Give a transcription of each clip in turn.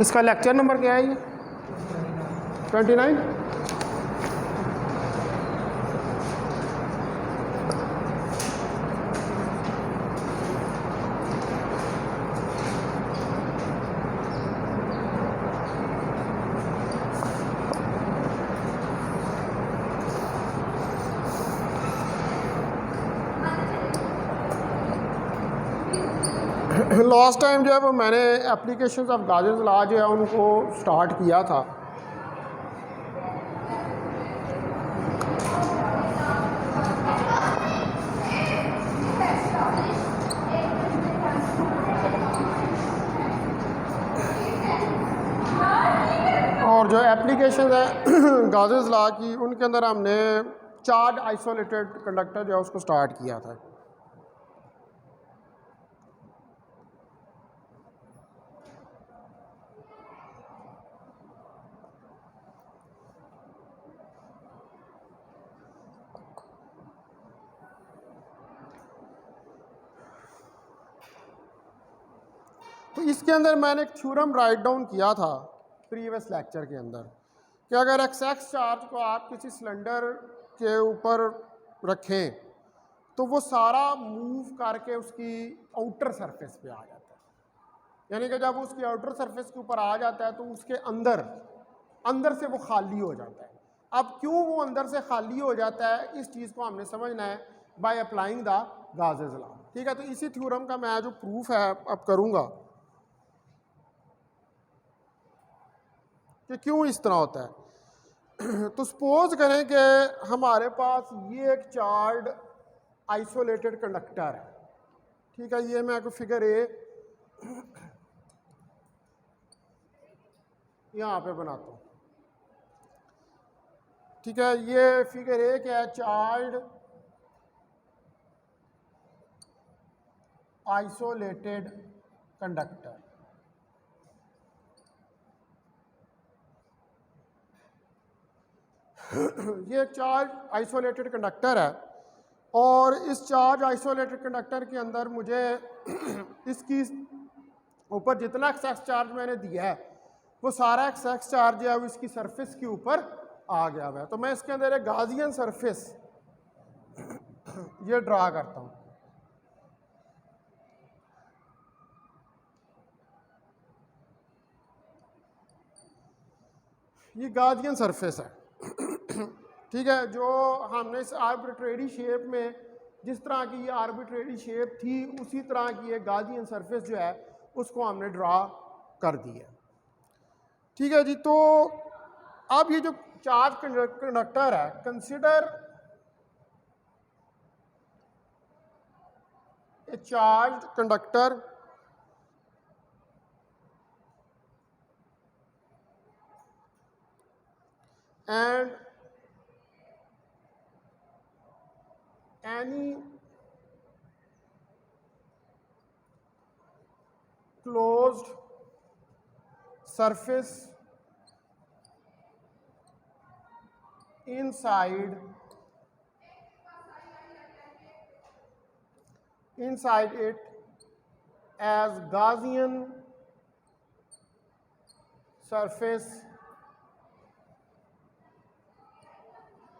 इसका lecture number क्या है ये? 29। लास्ट टाइम जो है वो मैंने एप्लीकेशंस ऑफ गाजेस लॉ जो है उनको स्टार्ट किया था। और जो एप्लीकेशन है गाजेस लॉ की, उनके अंदर हमने चार्ज आइसोलेटेड कंडक्टर जो है उसको स्टार्ट किया था। तो इसके अंदर मैंने एक थ्योरम राइट डाउन किया था प्रीवियस लेक्चर के अंदर कि अगर एक्स चार्ज को आप किसी सिलेंडर के ऊपर रखें तो वो सारा मूव करके उसकी आउटर सरफेस पे आ जाता है, यानी कि जब उसकी आउटर सरफेस के ऊपर आ जाता है तो उसके अंदर से वो खाली हो जाता है। अब क्यों वो अंदर से खाली हो जाता है, इस चीज़ को हमने समझना है by applying the gauges law. ठीक है, तो इसी थ्योरम का मैं जो प्रूफ है अब करूँगा कि क्यों इस तरह होता है। तो सपोज करें कि हमारे पास ये एक चार्ज आइसोलेटेड कंडक्टर है। ठीक है, ये मैं आपको फिगर ए यहाँ पे बनाता हूँ। ठीक है, ये फिगर ए क्या है, चार्ज आइसोलेटेड कंडक्टर। ये एक चार्ज आइसोलेटेड कंडक्टर है और इस चार्ज आइसोलेटेड कंडक्टर के अंदर मुझे इसकी ऊपर जितना एक्सेस चार्ज मैंने दिया है वो सारा एक्सेस चार्ज है वो इसकी सरफेस के ऊपर आ गया हुआ है। तो मैं इसके अंदर एक गाजियन सरफेस ये ड्रा करता हूँ। ये गाजियन सरफेस है। ठीक है, जो हमने इस आर्बिट्रेरी शेप में जिस तरह की ये आर्बिट्रेरी शेप थी उसी तरह की एक गाजियन सरफेस जो है उसको हमने ड्रा कर दिया। ठीक है जी, तो अब ये जो चार्ज कंडक्टर है, consider a charge conductor and any closed surface inside it as Gaussian surface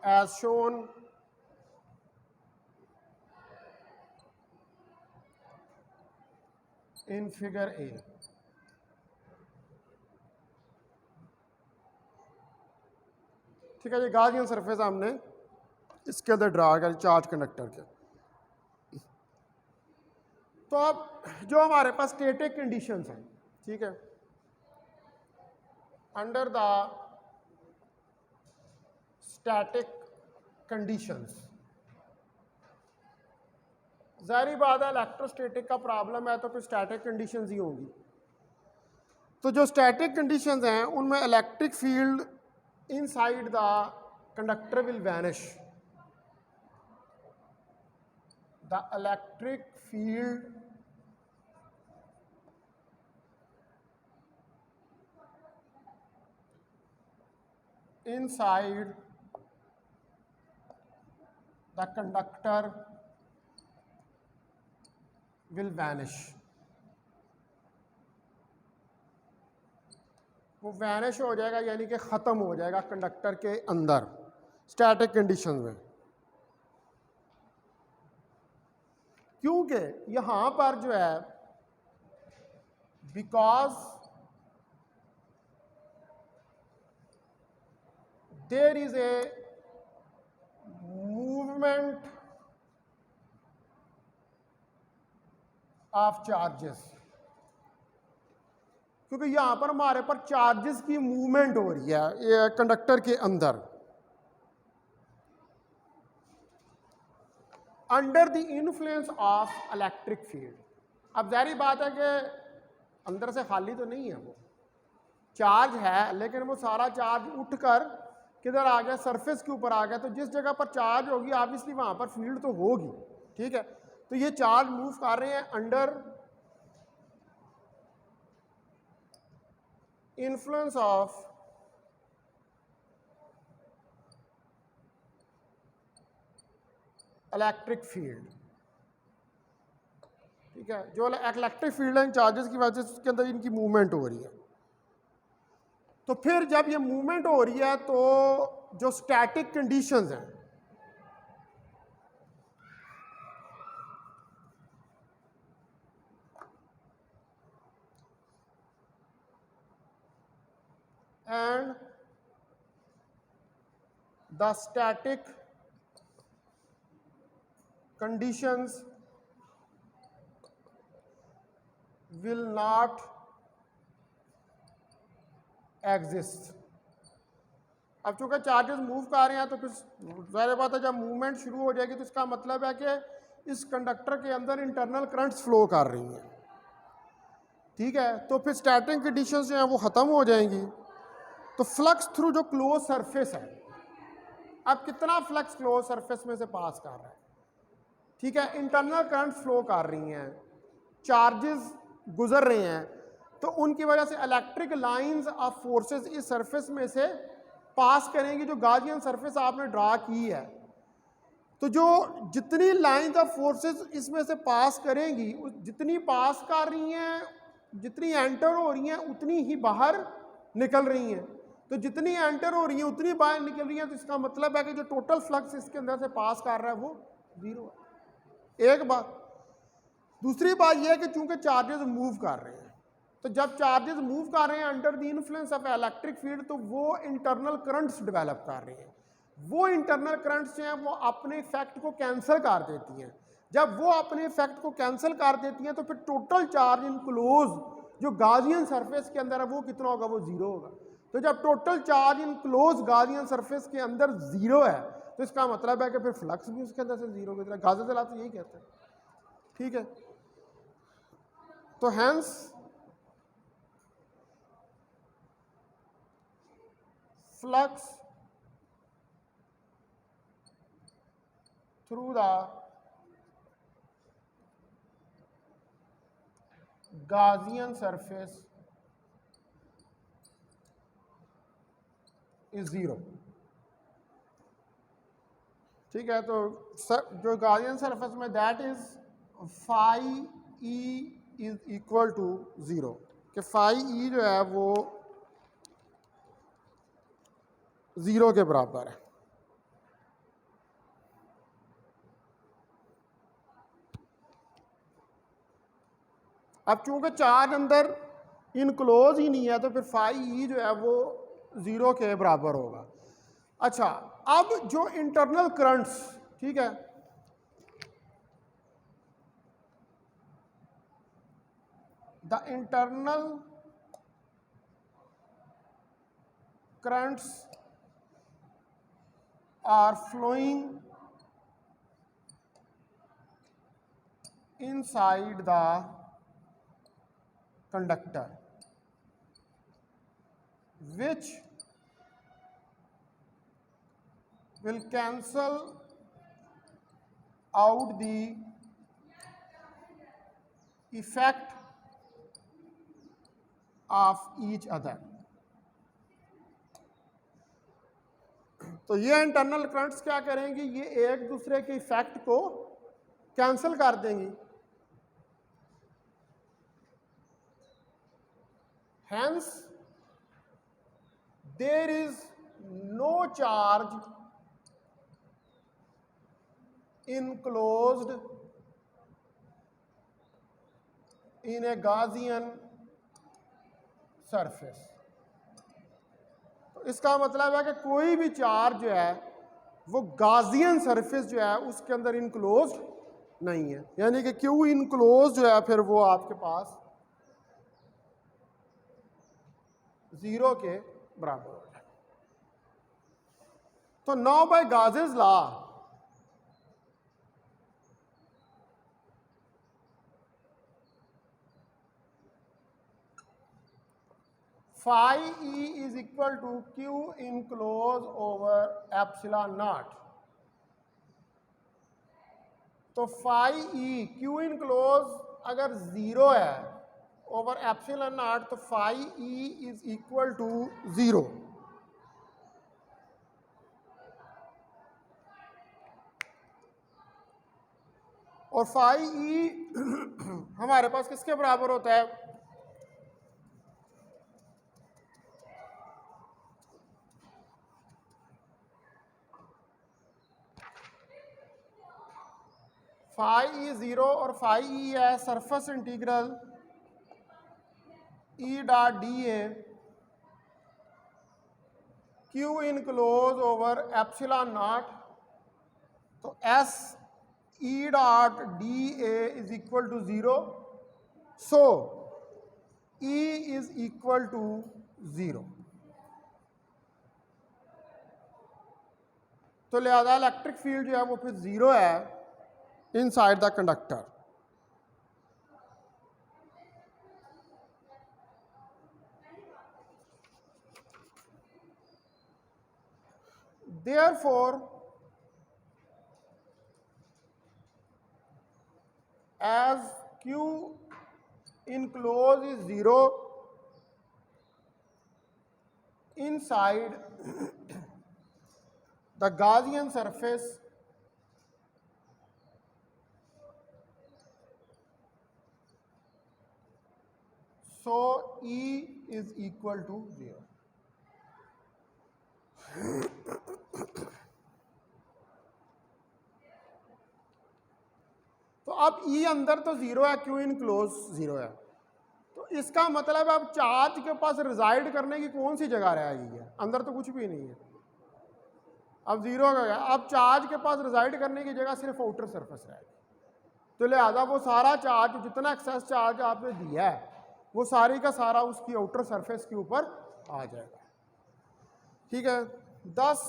as shown in figure A। ठीक है, ये गाजियन सरफेस हमने इसके अंदर ड्रा कर चार्ज कंडक्टर के। तो अब जो हमारे पास स्टैटिक कंडीशंस हैं, ठीक है, अंडर द स्टैटिक कंडीशंस, ज़ाहिर बात है इलेक्ट्रोस्टैटिक का प्रॉब्लम है तो फिर स्टैटिक कंडीशंस ही होंगी। तो जो स्टैटिक कंडीशंस हैं उनमें electric field inside the conductor will vanish. The electric field inside the conductor will vanish। वो वैनिश हो जाएगा, यानी कि ख़त्म हो जाएगा कंडक्टर के अंदर स्टैटिक कंडीशन में। क्योंकि यहाँ पर जो है because there is a movement of charges, क्योंकि यहां पर हमारे पर चार्जेस की मूवमेंट हो रही है कंडक्टर के अंदर under the influence of electric field. अब जाहिर बात है कि अंदर से खाली तो नहीं है, वो चार्ज है, लेकिन वो सारा चार्ज उठकर किधर आ गया, सरफेस के ऊपर आ गया। तो जिस जगह पर चार्ज होगी ऑब्वियसली वहां पर फील्ड तो होगी, ठीक है। तो ये चार्ज मूव कर रहे हैं under influence of electric field, ठीक है। जो इलेक्ट्रिक फील्ड है इन चार्जेस की वजह से उसके अंदर इनकी मूवमेंट हो रही है। तो फिर जब ये मूवमेंट हो रही है तो जो स्टैटिक कंडीशंस हैं and the static conditions will not exist। अब चूंकि चार्जेस मूव कर रहे हैं तो फिर ज़ाहिर बात है जब मूवमेंट शुरू हो जाएगी तो इसका मतलब है कि इस कंडक्टर के अंदर इंटरनल करंट्स फ्लो कर रही हैं, ठीक है। तो फिर स्टैटिक कंडीशंस जो हैं वो ख़त्म हो जाएंगी। तो फ्लक्स थ्रू जो क्लोज सरफेस है, अब कितना फ्लक्स क्लोज सरफेस में से पास कर रहा है, ठीक है। इंटरनल करंट फ्लो कर रही हैं, चार्जेस गुजर रहे हैं, तो उनकी वजह से इलेक्ट्रिक लाइंस ऑफ फोर्सेस इस सरफेस में से पास करेंगी। जो गाजियन सरफेस आपने ड्रा की है, तो जो जितनी लाइंस ऑफ फोर्सेस इसमें से पास करेंगी, जितनी पास कर रही हैं, जितनी एंटर हो रही हैं, उतनी ही बाहर निकल रही हैं। तो जितनी एंटर हो रही हैं उतनी बाहर निकल रही हैं। तो इसका मतलब है कि जो टोटल फ्लक्स इसके अंदर से पास कर रहा है वो जीरो है, एक बात। दूसरी बात यह है कि चूंकि चार्जेस मूव कर रहे हैं, तो जब चार्जेस मूव कर रहे हैं under the influence of electric field, तो वो इंटरनल करंट्स डेवलप कर रहे हैं। वो इंटरनल करंट्स जो हैं वो अपने इफेक्ट को कैंसिल कर देती हैं। जब वो अपने इफेक्ट को कैंसिल कर देती हैं तो फिर टोटल चार्ज इन क्लोज जो गाजियन सरफेस के अंदर है वो कितना होगा, वो जीरो होगा। तो जब total charge in closed Gaussian surface के अंदर जीरो है तो इसका मतलब है कि फिर फ्लक्स भी उसके अंदर से जीरो की तरह। गाज़ियस तो यही कहते हैं, ठीक है। तो hence flux through the Gaussian surface is zero, ठीक है। तो जो Gaussian surface में that is phi e is equal to zero, कि phi e जो है वो जीरो के बराबर है। अब चूंकि चार्ज अंदर इनक्लोज ही नहीं है तो फिर फाई ई जो है वो जीरो के बराबर होगा। अच्छा, अब जो इंटरनल करंट्स, ठीक है, the internal currents are flowing inside the conductor which will cancel out the effect of each other। तो ये इंटरनल करंट्स क्या करेंगी, ये एक दूसरे के इफेक्ट को कैंसिल कर देंगी। Hence, there is no charge enclosed in a Gaussian surface। तो इसका मतलब है कि कोई भी चार्ज जो है वो गाजियन सरफेस जो है उसके अंदर इनक्लोज नहीं है, यानी कि क्यू इनक्लोज जो है फिर वो आपके पास 0 के बराबर हो जाए। तो now by Gauss's law phi E is equal to Q enclosed over epsilon naught। तो phi E Q enclosed अगर 0 है ओवर एप्सिलॉन नॉट, तो phi E is equal to 0। और phi E हमारे पास किसके बराबर होता है? phi E 0 और phi E है surface integral E dot D A Q enclose over epsilon naught. तो S E dot D A is equal to 0, so E is equal to 0। तो लिहाजा इलेक्ट्रिक फील्ड जो है वो फिर 0 है inside the conductor. Therefore, as Q enclosed is 0 inside the Gaussian surface, so E is equal to 0। तो अब E अंदर तो 0 है, Q इनक्लोज 0 है, तो इसका मतलब अब चार्ज के पास रिजाइड करने की कौन सी जगह रह गई है? अंदर तो कुछ भी नहीं है, अब 0 हो गया। अब चार्ज के पास रिजाइड करने की जगह सिर्फ आउटर सरफेस रहेगी। तो लिहाजा वो सारा चार्ज, जितना एक्सेस चार्ज आपने दिया है, वो सारी का सारा उसकी आउटर सरफेस के ऊपर आ जाएगा। ठीक है, thus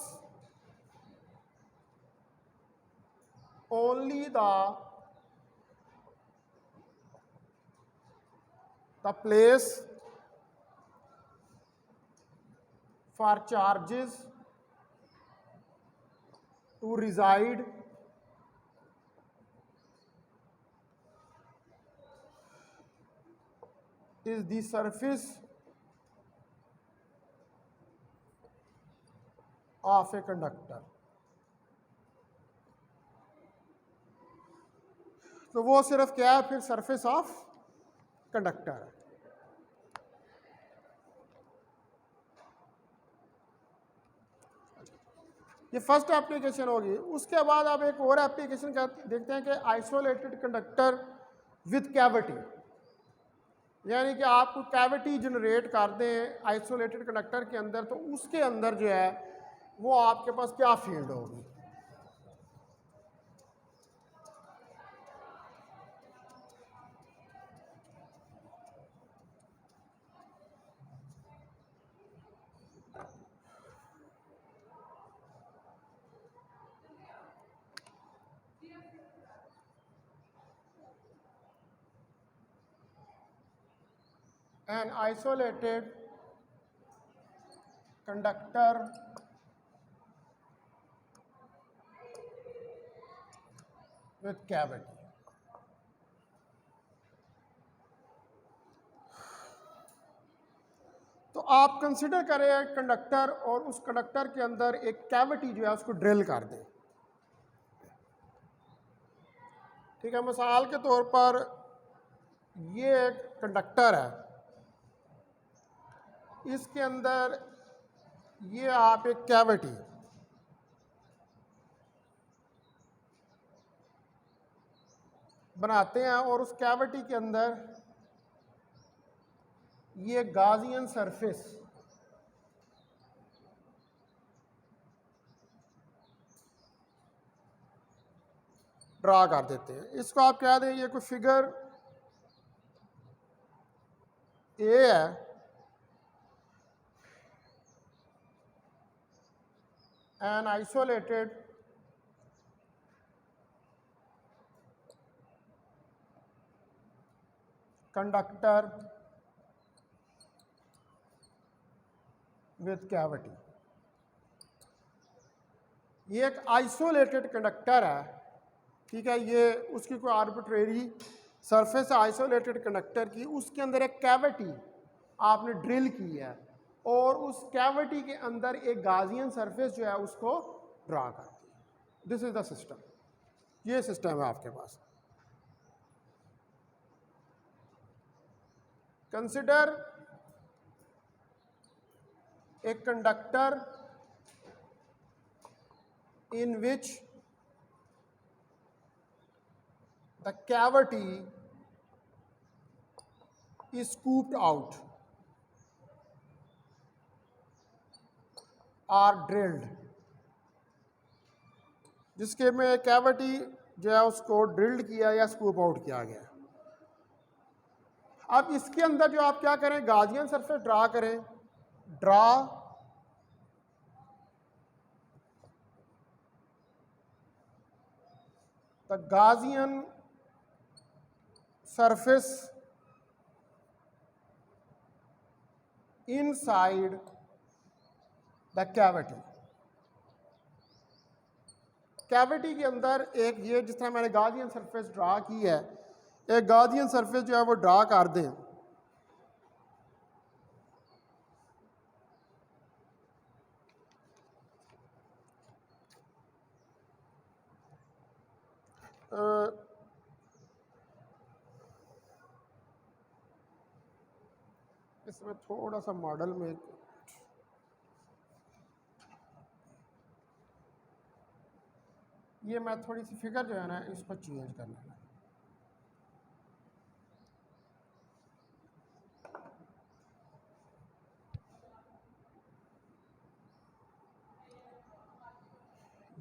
only the place for charges to reside is the surface of a conductor। तो वो सिर्फ क्या है फिर? सरफेस ऑफ कंडक्टर है। ये फर्स्ट एप्लीकेशन होगी। उसके बाद आप एक और एप्लीकेशन देखते हैं कि आइसोलेटेड कंडक्टर विद कैविटी, यानी कि आप कैविटी जनरेट कर दें आइसोलेटेड कंडक्टर के अंदर, तो उसके अंदर जो है वो आपके पास क्या फील्ड होगी? An isolated conductor with cavity। तो आप कंसिडर करें कंडक्टर, और उस कंडक्टर के अंदर एक कैविटी जो है उसको ड्रिल कर दें। ठीक है, मिसाल के तौर पर ये एक कंडक्टर है, इसके अंदर ये आप एक कैविटी बनाते हैं और उस कैविटी के अंदर ये गाजियन सरफेस ड्रा कर देते हैं। इसको आप कह दें ये कोई फिगर ए है, an isolated conductor with cavity. ये एक आइसोलेटेड कंडक्टर है, ठीक है। ये उसकी कोई आर्बिट्रेरी सरफेस आइसोलेटेड कंडक्टर की, उसके अंदर एक कैविटी आपने ड्रिल की है और उस कैविटी के अंदर एक गाजियन सरफेस जो है उसको ड्रा करती है। This is the system. ये सिस्टम है आपके पास। Consider a conductor in which the cavity is scooped out or drilled, जिसके में कैविटी जो है उसको ड्रिल्ड किया या स्कूप आउट किया गया। अब इसके अंदर जो आप क्या करें, गाजियन सरफेस ड्रा करें। Draw the Gaussian surface inside the cavity। Cavity के अंदर एक ये जिस तरह मैंने गाजियन सरफेस ड्रा की है, एक गाजियन सरफेस जो है वो ड्रा कर दें। इसमें थोड़ा सा मॉडल में ये मैं थोड़ी सी फिगर जो है ना इसको चेंज करना है।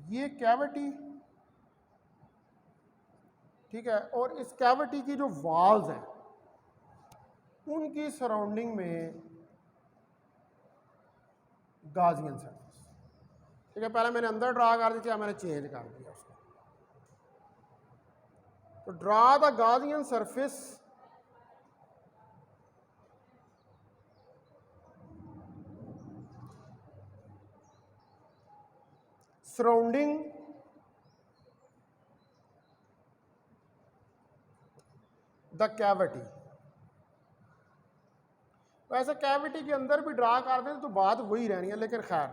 ये कैविटी, ठीक है, और इस कैविटी की जो वॉल्स हैं उनकी सराउंडिंग में गाजियन सरफेस, ठीक है। पहले मैंने अंदर ड्रा कर दी थी, अब मैंने चेंज कर दिया उसको। तो draw the Gaussian surface surrounding the cavity. वैसे कैविटी के अंदर भी ड्रा कर दें तो बात वही रहनी है, लेकिन खैर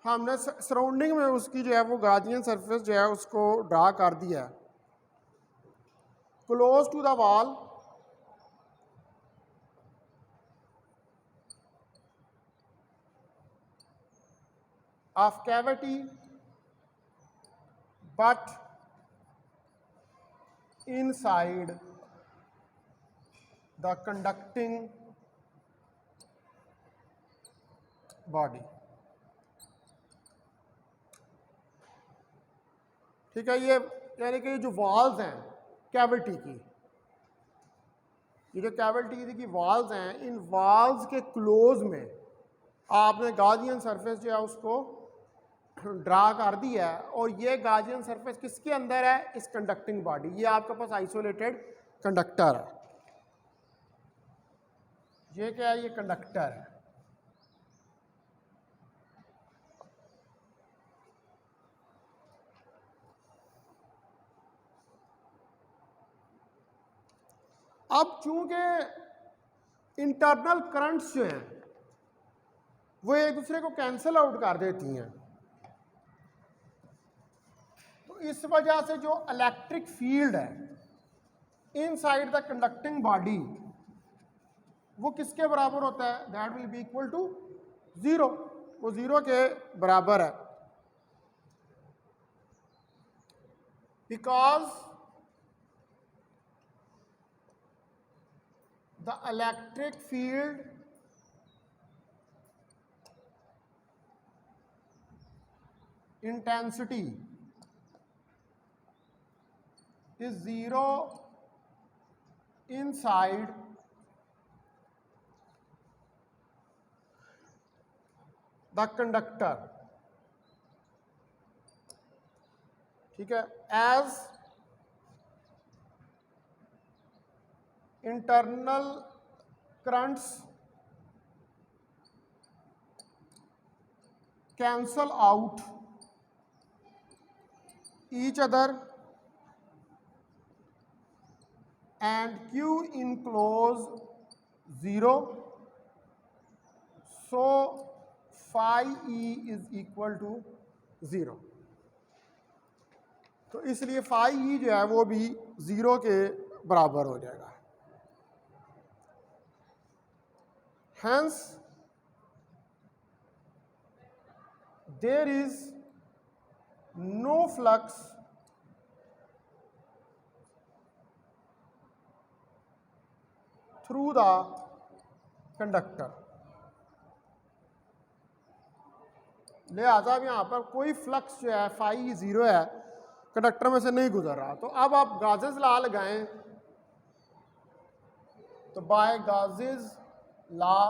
हमने सराउंडिंग में उसकी जो है वो गाजियन सरफेस जो है उसको ड्रा कर दिया। Close to the wall of cavity but inside the conducting body, ठीक है। ये यानी कि जो वॉल्स हैं कैविटी की, ये जो कैविटी की वॉल्स हैं, इन वॉल्स के क्लोज में आपने गाजियन सरफेस जो है उसको ड्रा कर दिया है। और ये गाजियन सरफेस किसके अंदर है, इस कंडक्टिंग बॉडी। ये आपके पास आइसोलेटेड कंडक्टर है। ये क्या है, ये कंडक्टर है। अब चूंकि इंटरनल करंट्स जो हैं वो एक दूसरे को कैंसिल आउट कर देती हैं, तो इस वजह से जो इलेक्ट्रिक फील्ड है इनसाइड द कंडक्टिंग बॉडी वो किसके बराबर होता है, that will be equal to 0। वो 0 के बराबर है, because the electric field intensity is 0 inside the conductor, ठीक है, as internal currents cancel out each other and Q enclose 0, so phi E is equal to 0. तो इसलिए phi E जो है वो भी 0 के बराबर हो जाएगा. Hence there is no flux through the conductor. लिहाजा अब यहाँ पर कोई फ्लक्स जो है phi 0 है, कंडक्टर में से नहीं गुजर रहा. तो अब आप गाजेस लॉ लगाएं, तो by Gauss's law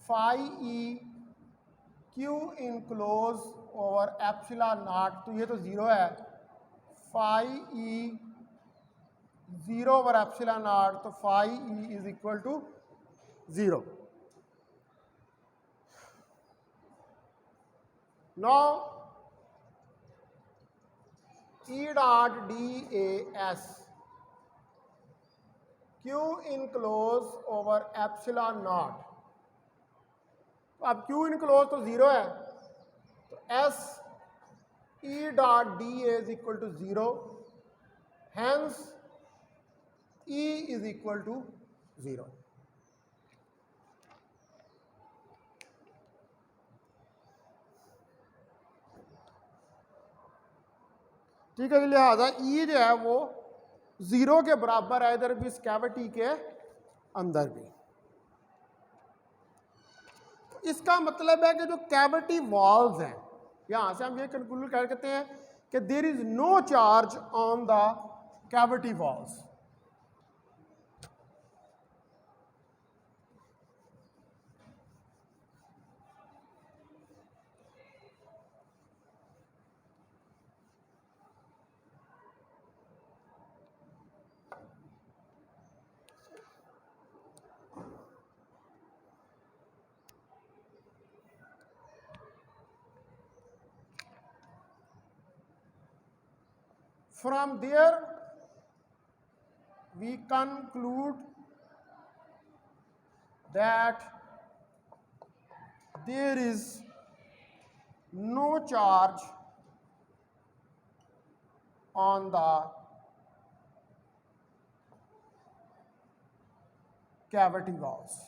phi E Q enclose over epsilon naught, तो ये तो 0 है, phi E 0 over epsilon naught, तो phi E is equal to 0. Now E dot DAS Q enclose over epsilon naught, अब Q enclosed तो 0 है, तो S E dot DA is equal to 0, hence E is equal to 0. ठीक है, लिहाजा E जो है वो 0 के बराबर है इधर भी, इस कैविटी के अंदर भी. इसका मतलब है कि जो कैविटी वॉल्स हैं, यहां से हम ये कंक्लूड कर सकते हैं कि there is no charge on the cavity walls. From there, we conclude that there is no charge on the cavity walls.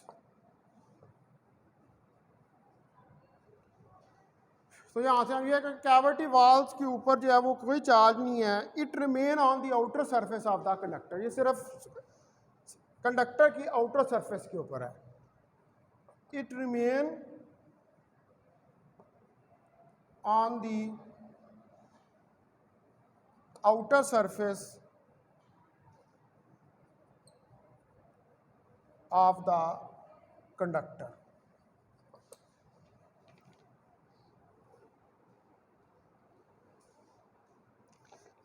तो यहाँ से हम ये कि कैविटी वॉल्स के ऊपर जो है वो कोई चार्ज नहीं है. It remain on the outer surface of the conductor, ये सिर्फ कंडक्टर की आउटर सरफेस के ऊपर है. It remain on the outer surface of the conductor.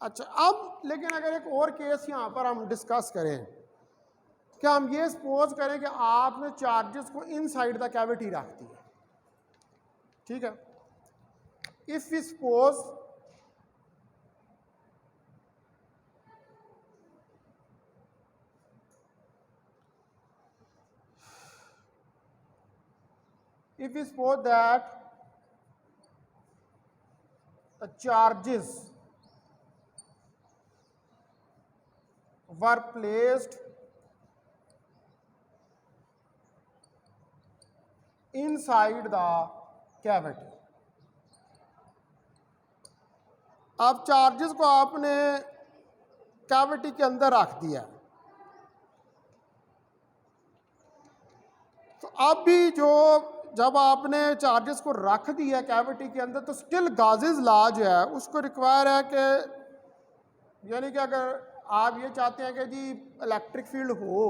अच्छा, अब लेकिन अगर एक और केस यहाँ पर हम डिस्कस करें, क्या हम ये सपोज करें कि आपने चार्जेस को इनसाइड द कैविटी रख दिया, ठीक है. If we suppose that the charges were placed inside the cavity. अब चार्जेस को आपने कैविटी के अंदर रख दिया, तो अब भी जो जब आपने चार्जेस को रख दिया कैविटी के अंदर, तो स्टिल गाजेस लॉ जो है उसको रिक्वायर है कि, यानी कि अगर आप ये चाहते हैं कि जी इलेक्ट्रिक फील्ड हो,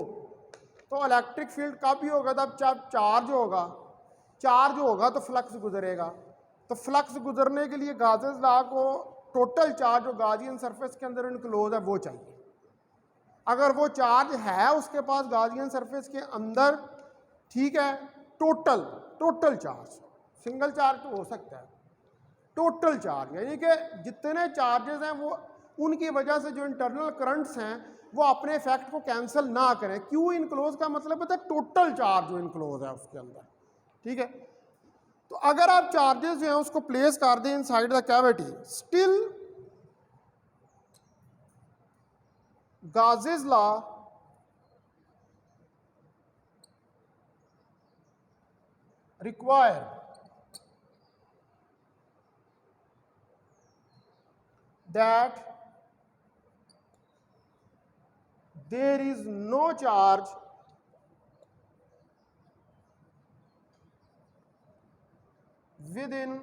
तो इलेक्ट्रिक फील्ड कब भी होगा, तब जब चार्ज होगा तो फ्लक्स गुजरेगा। तो फ्लक्स गुजरने के लिए गाजेस लॉ को टोटल चार्ज जो गाजियन सरफेस के अंदर इनक्लोज है वो चाहिए। अगर वो चार्ज है उसके पास गाजियन सरफेस के अंदर, ठीक है, टोटल चार्ज, सिंगल चार्ज तो हो सकता है, टोटल चार्ज यानी कि जितने चार्जेस हैं वो उनकी वजह से जो इंटरनल करंट्स हैं वो अपने इफेक्ट को कैंसिल ना करें। क्यू इनक्लोज का मतलब होता है टोटल चार्ज जो इनक्लोज है उसके अंदर, ठीक है। तो अगर आप चार्जेस जो हैं उसको प्लेस कर दें inside the cavity, still Gauss's law require that there is no charge within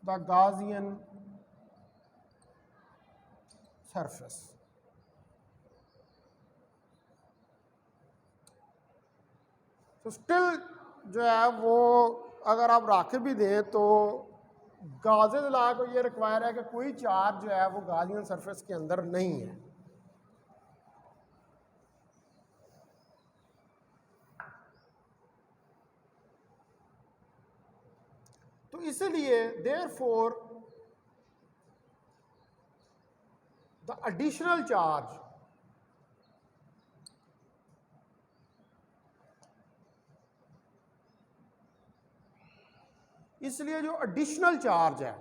the Gaussian surface। तो स्टिल जो है वो अगर आप रख भी दें तो गाजेस लॉ को ये रिक्वायर है कि कोई चार्ज जो है वो गाजियन सरफेस के अंदर नहीं है। तो इसलिए देयरफॉर द एडिशनल चार्ज इसलिए जो एडिशनल चार्ज है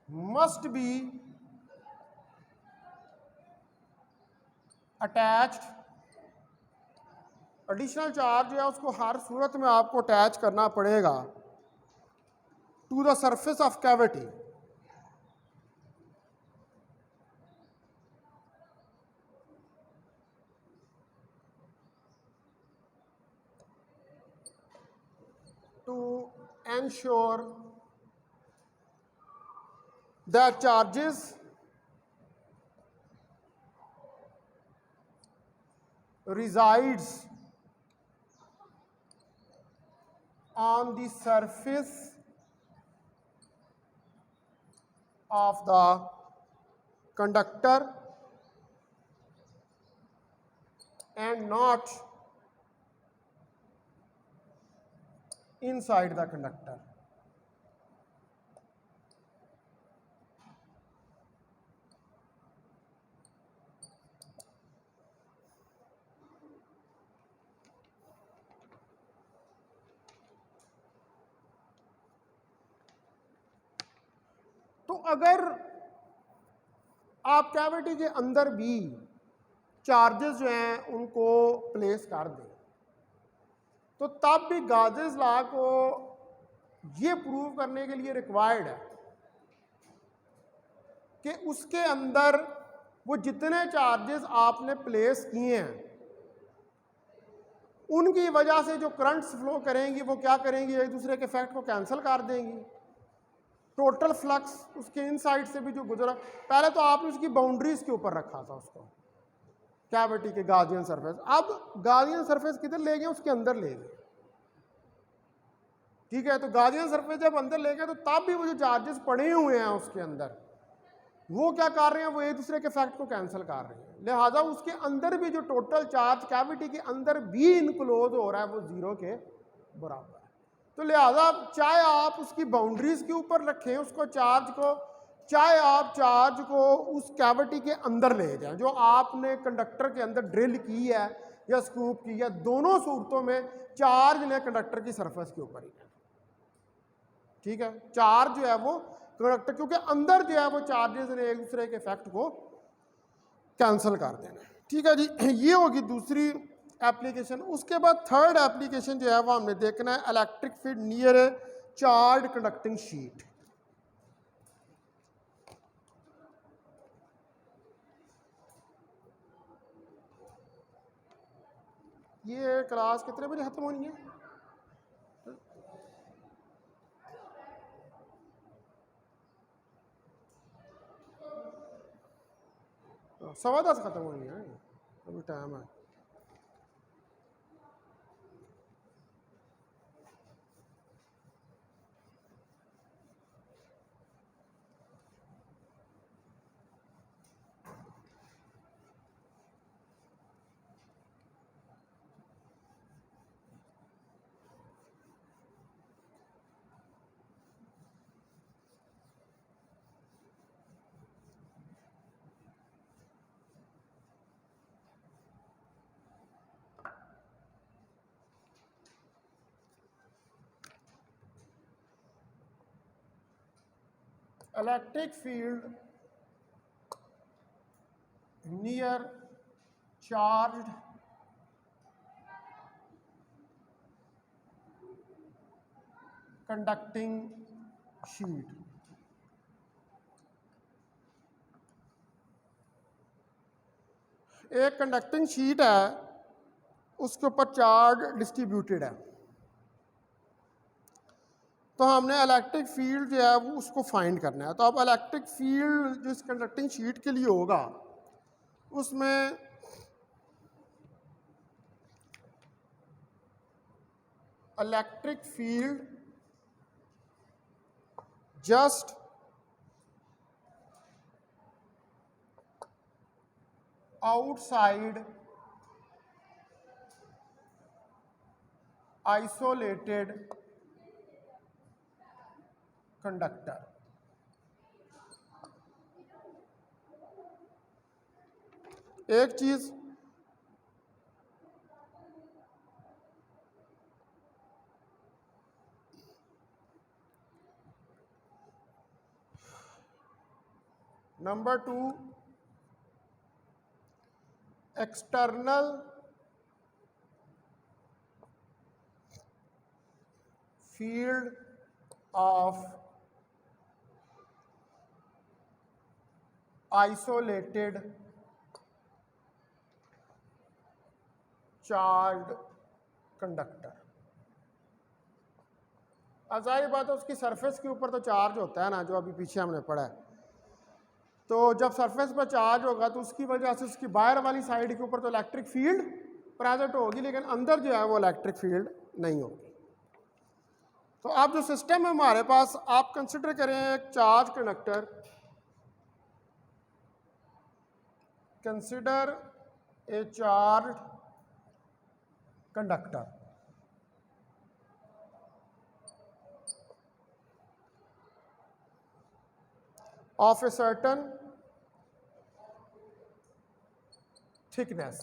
must be attached, additional charge है उसको हर सूरत में आपको अटैच करना पड़ेगा to the surface of cavity. To ensure that charges resides on the surface of the conductor and not inside the conductor। तो अगर आप कैविटी के अंदर भी चार्जेस जो हैं उनको प्लेस कर दें, तो तब भी गाजेस लॉ को ये प्रूव करने के लिए रिक्वायर्ड है कि उसके अंदर वो जितने चार्जेस आपने प्लेस किए हैं उनकी वजह से जो करंट्स फ्लो करेंगी वो क्या करेंगी, एक दूसरे के इफेक्ट को कैंसिल कर देंगी। टोटल फ्लक्स उसके इनसाइड से भी जो गुजरा, पहले तो आपने उसकी बाउंड्रीज के ऊपर रखा था उसको कैविटी के गाजियन सरफेस, अब गाजियन सरफेस किधर ले गए, उसके अंदर ले गए, ठीक है। तो गाजियन सरफेस जब अंदर ले गए तो तब भी वो जो चार्जेस पड़े हुए हैं उसके अंदर वो क्या कर रहे हैं, वो एक दूसरे के इफेक्ट को कैंसिल कर रहे हैं। लिहाजा उसके अंदर भी जो टोटल चार्ज कैविटी के अंदर भी इनक्लोज हो रहा है वो जीरो के बराबर है। तो लिहाजा चाहे आप उसकी बाउंड्रीज के ऊपर रखें उसको चार्ज को, चाहे आप चार्ज को उस कैविटी के अंदर ले जाएं जो आपने कंडक्टर के अंदर ड्रिल की है या स्कूप की है, दोनों सूरतों में चार्ज ने कंडक्टर की सरफेस के ऊपर ही है, ठीक है। चार्ज जो है वो कंडक्टर, क्योंकि अंदर जो है वो चार्जेस ने एक दूसरे के इफेक्ट को कैंसिल कर देना है। ठीक है जी, ये होगी दूसरी एप्लीकेशन। उसके बाद थर्ड एप्लीकेशन जो है वो हमने देखना है इलेक्ट्रिक फील्ड नियर ए चार्ज कंडक्टिंग शीट। ये क्लास कितने बजे खत्म होनी है? 10:15 खत्म होनी है, अभी टाइम है। Electric field near charge conducting sheet. एक कंडक्टिंग शीट है, उसके ऊपर चार्ज डिस्ट्रीब्यूटेड है, तो हमने इलेक्ट्रिक फील्ड जो है वो उसको फाइंड करना है। तो अब इलेक्ट्रिक फील्ड जो इस कंडक्टिंग शीट के लिए होगा उसमें electric field just outside isolated conductor। एक चीज number 2, external field of isolated charged conductor। अब जाहिर बात है उसकी सरफेस के ऊपर तो चार्ज होता है ना, जो अभी पीछे हमने पढ़ा है। तो जब सरफेस पर चार्ज होगा तो उसकी वजह से उसकी बाहर वाली साइड के ऊपर तो इलेक्ट्रिक फील्ड प्रेजेंट होगी, लेकिन अंदर जो है वो इलेक्ट्रिक फील्ड नहीं होगी। तो अब जो सिस्टम है हमारे पास, आप कंसिडर करें एक charge conductor, consider a charge conductor. of a certain thickness।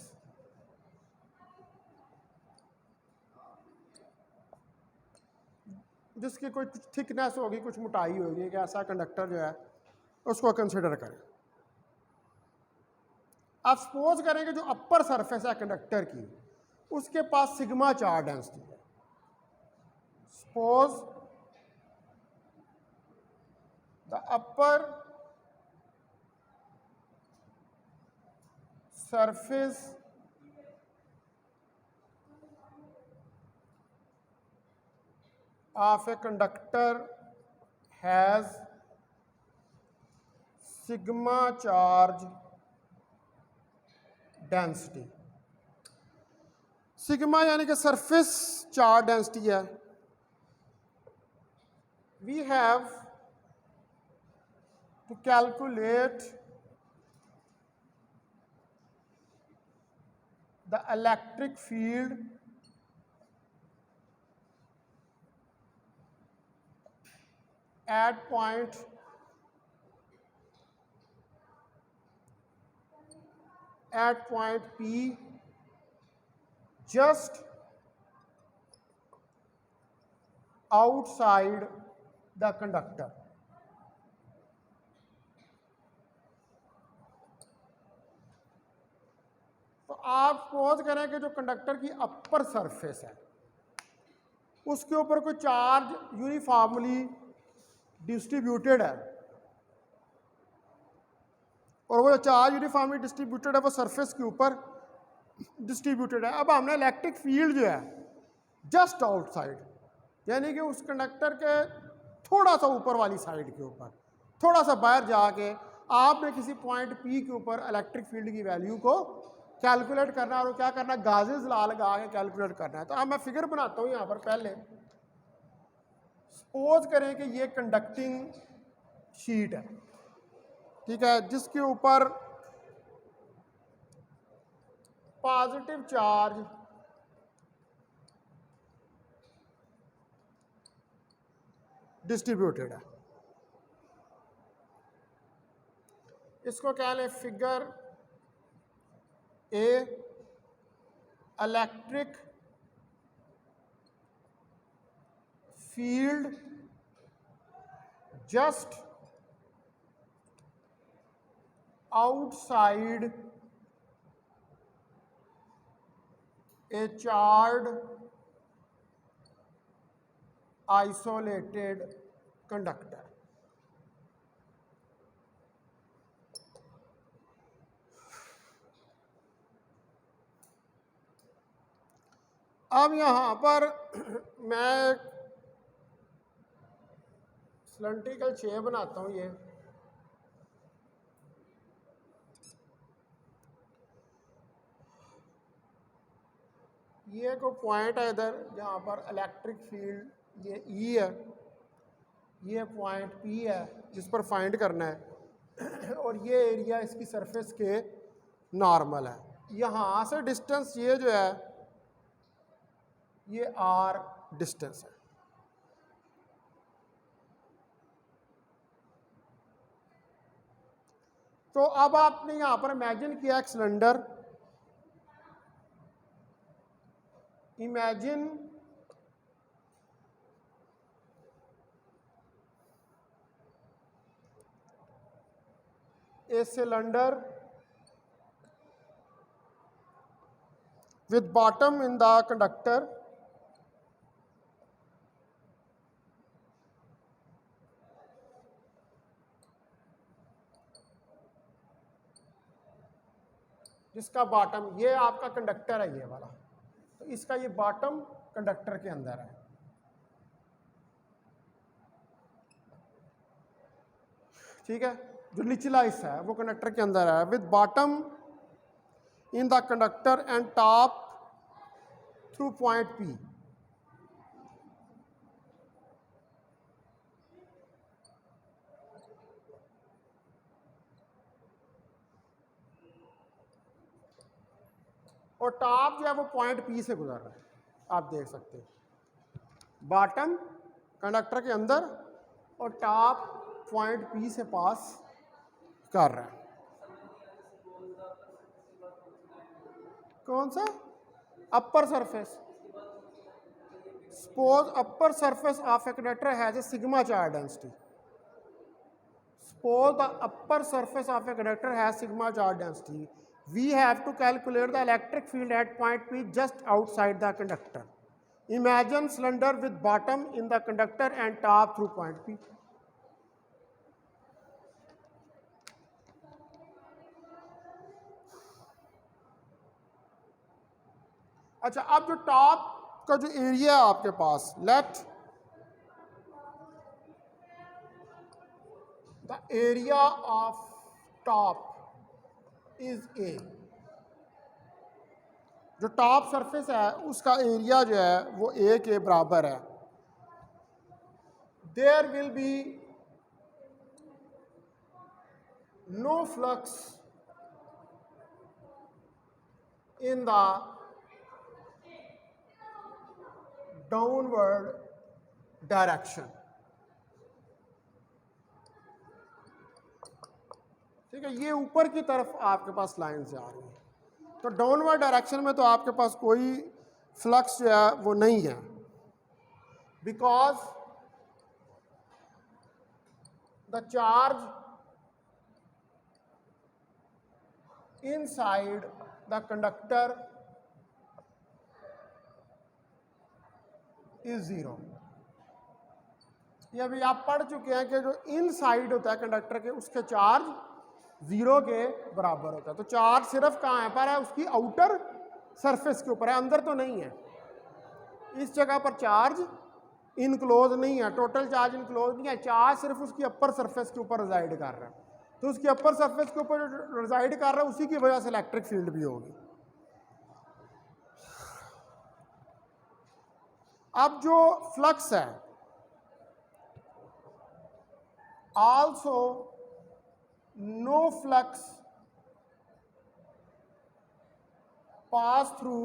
जिसकी कोई कुछ थिकनेस होगी, कुछ मोटाई होगी, कि ऐसा कंडक्टर जो है उसको कंसिडर करें। आप सपोज करें कि जो अपर सरफेस है कंडक्टर की, उसके पास सिग्मा चार्ज डेंसिटी है। Suppose the upper surface of a conductor has sigma charge density। Sigma यानी कि सरफेस चार्ज डेंसिटी है। we have to calculate the electric field at point P just outside the conductor। आप suppose करें कि जो conductor की upper surface है उसके ऊपर कोई चार्ज यूनिफॉर्मली डिस्ट्रीब्यूटेड है, और वो चार्ज यूनिफॉर्मली डिस्ट्रीब्यूटेड है, वो सरफेस के ऊपर डिस्ट्रीब्यूटेड है। अब हमने इलेक्ट्रिक फील्ड जो है जस्ट आउटसाइड, यानी कि उस कंडक्टर के थोड़ा सा ऊपर वाली साइड के ऊपर, थोड़ा सा बाहर जाके आपने किसी पॉइंट पी के ऊपर इलेक्ट्रिक फील्ड की वैल्यू को कैलकुलेट करना है, और क्या करना है, गाजेस लगा के कैलकुलेट करना है। तो अब मैं फिगर बनाता हूँ यहाँ पर। पहले सपोज करें कि ये कंडक्टिंग शीट है, ठीक है, जिसके ऊपर पॉजिटिव चार्ज डिस्ट्रीब्यूटेड है। इसको क्या लें, figure A, electric field just outside a charged isolated conductor. अब यहाँ पर मैं एक सिलेंड्रिकल शेप बनाता हूँ। ये कोई पॉइंट है इधर जहाँ पर इलेक्ट्रिक फील्ड ये ई है, ये पॉइंट पी है जिस पर फाइंड करना है, और ये एरिया इसकी सरफेस के नॉर्मल है। यहाँ से डिस्टेंस ये जो है ये आर डिस्टेंस है। तो अब आपने यहाँ पर इमेजिन किया एक cylinder, imagine a cylinder with bottom in the conductor जिसका बॉटम, ये आपका कंडक्टर है ये वाला, तो इसका ये बॉटम कंडक्टर के अंदर है। ठीक है, जो निचला हिस्सा है वो कंडक्टर के अंदर है, with bottom in the conductor and top through point P. और टॉप जो है वो पॉइंट पी से गुजर रहा है, आप देख सकते हैं, बॉटम कंडक्टर के अंदर और टॉप पॉइंट पी से पास कर रहा है। कौन सा? Upper surface. Suppose upper surface of a conductor has a sigma charge density. Suppose the upper surface of a conductor has sigma charge density. We have to calculate the electric field at point P just outside the conductor. Imagine cylinder with bottom in the conductor and top through point P. अच्छा, अब जो top का जो area है आपके पास, let the area of top is A। जो top surface है उसका एरिया जो है वो A के बराबर है। There will be no flux in the downward direction। ठीक है, ये ऊपर की तरफ आपके पास लाइन से आ रही है, तो डाउनवर्ड डायरेक्शन में तो आपके पास कोई फ्लक्स जो है वो नहीं है, because the charge inside the conductor is 0। ये अभी आप पढ़ चुके हैं कि जो इन साइड होता है कंडक्टर के उसके चार्ज 0 के बराबर होता है। तो चार्ज सिर्फ कहाँ पर है, उसकी आउटर सरफेस के ऊपर है, अंदर तो नहीं है। इस जगह पर चार्ज इनक्लोज नहीं है, टोटल चार्ज इनक्लोज नहीं है, चार्ज सिर्फ उसकी अपर सरफेस के ऊपर रिजाइड कर रहा है। तो उसकी अपर सरफेस के ऊपर रिजाइड कर रहा है, उसी की वजह से इलेक्ट्रिक फील्ड भी होगी। अब जो फ्लक्स है, also no flux pass through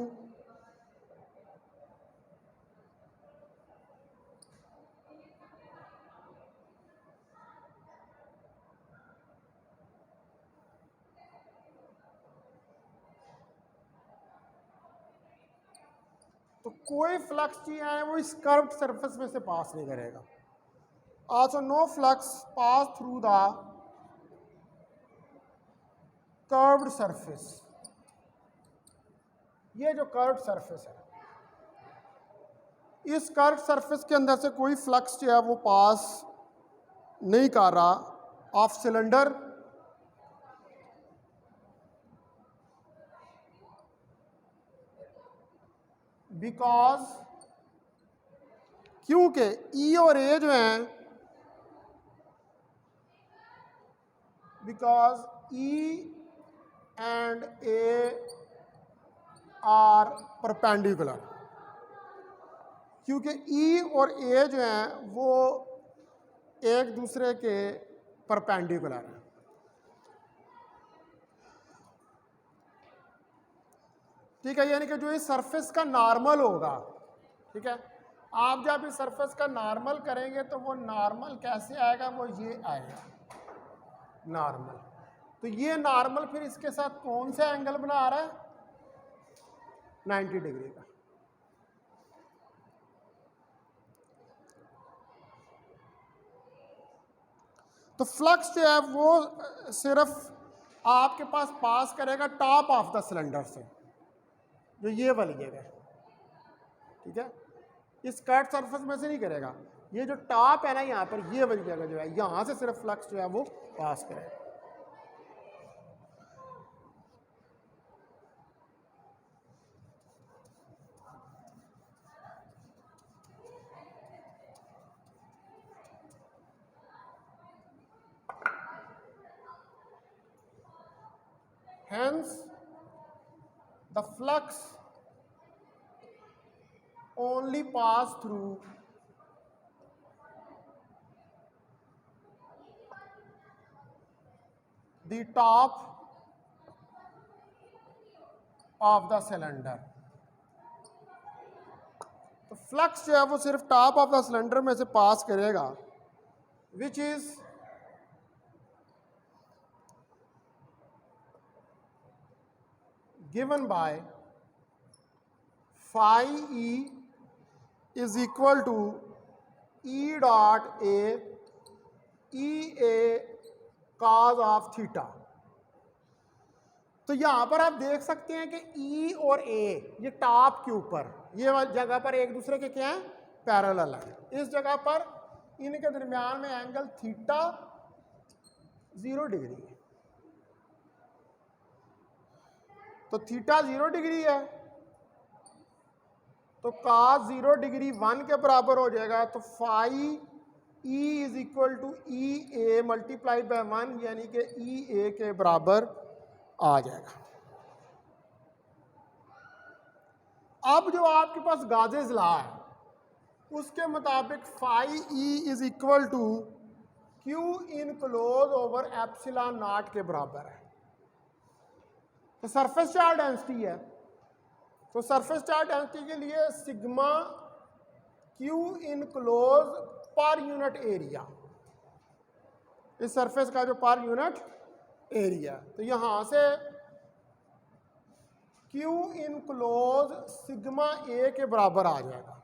तो कोई फ्लक्स जो है वो इस कर्व्ड सरफेस में से पास नहीं करेगा। Also no flux pass through the curved surface. ये जो कर्व्ड सरफेस है, इस कर्व्ड सरफेस के अंदर से कोई फ्लक्स जो है वो पास नहीं कर रहा ऑफ सिलेंडर बिकॉज, क्योंकि ई और ए जो हैं, because E and A R perpendicular, क्योंकि ई और ए जो हैं वो एक दूसरे के परपेंडिकुलर हैं। ठीक है, यानी कि जो इस सरफेस का नॉर्मल होगा, ठीक है, आप जब इस सरफेस का नॉर्मल करेंगे तो वो नॉर्मल कैसे आएगा, वो ये आएगा नॉर्मल। तो ये नॉर्मल फिर इसके साथ कौन सा एंगल बना रहा है, 90 डिग्री का। तो फ्लक्स जो है वो सिर्फ आपके पास करेगा टॉप ऑफ द सिलेंडर से, जो ये वाली जगह है, ठीक है, इस कट सरफेस में से नहीं करेगा। ये जो टॉप है ना यहाँ पर, ये वाली जगह जो है, यहाँ से सिर्फ फ्लक्स जो है वो पास करेगा। Hence, the flux only pass through the top of the cylinder। तो फ्लक्स जो है वो सिर्फ टॉप ऑफ द सिलेंडर में से पास करेगा, which is given by phi e is equal to E dot A E A cos of theta। तो यहां पर आप देख सकते हैं कि E और A ये टॉप के ऊपर, ये जगह पर एक दूसरे के क्या है, पैरेलल है। इस जगह पर इनके दरमियान में एंगल थीटा 0 डिग्री है। तो थीटा 0 डिग्री है, तो cos 0 डिग्री 1 के बराबर हो जाएगा। तो phi E is equal to E A multiplied by 1, यानी कि ई ए के बराबर आ जाएगा। अब जो आपके पास गाजेस लॉ है, उसके मुताबिक phi E is equal to Q enclose over epsilon naught के बराबर है। तो सरफेस चार्ज डेंसिटी है, तो सरफेस चार्ज डेंसिटी के लिए sigma Q in close per unit area, इस सरफेस का जो पर यूनिट एरिया, तो यहां से क्यू इन क्लोज सिग्मा ए के बराबर आ जाएगा।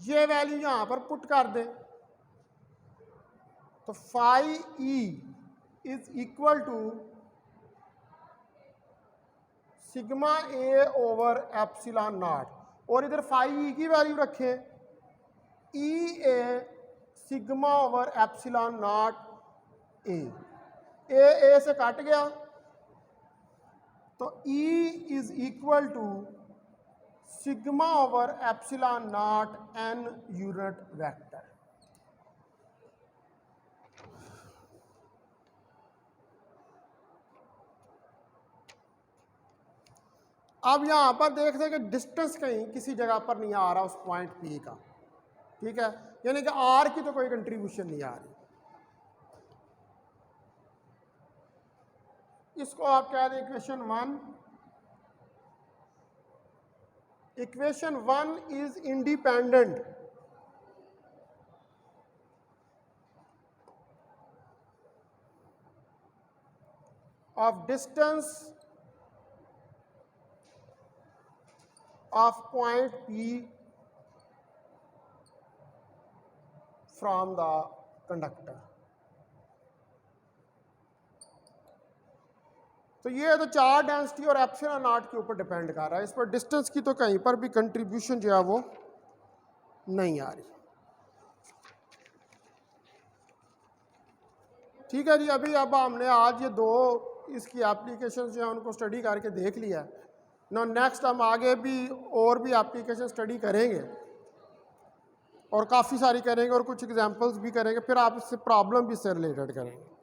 ये वैल्यू यहां पर पुट कर दे, तो phi E is equal to sigma A over epsilon naught, और इधर फाई ई की वैल्यू रखें, E A sigma over epsilon naught A से कट गया, तो E is equal to sigma over epsilon naught n unit vector. अब यहां पर देखते हैं कि डिस्टेंस कहीं किसी जगह पर नहीं आ रहा उस पॉइंट पी का, ठीक है, यानी कि आर की तो कोई कंट्रीब्यूशन नहीं आ रही। इसको आप कह दें equation 1। Equation 1 is independent of distance of point P from the conductor. तो ये तो चार्ज डेंसिटी और एप्सिलॉन नॉट के ऊपर डिपेंड कर रहा है, इस पर डिस्टेंस की तो कहीं पर भी कंट्रीब्यूशन जो है वो नहीं आ रही। ठीक है जी, अभी अब हमने आज ये दो इसकी एप्लीकेशन जो है उनको स्टडी करके देख लिया है ना। नेक्स्ट हम आगे भी और भी एप्लीकेशन स्टडी करेंगे और काफ़ी सारी करेंगे और कुछ एग्जांपल्स भी करेंगे, फिर आप इससे प्रॉब्लम भी इससे रिलेटेड करेंगे।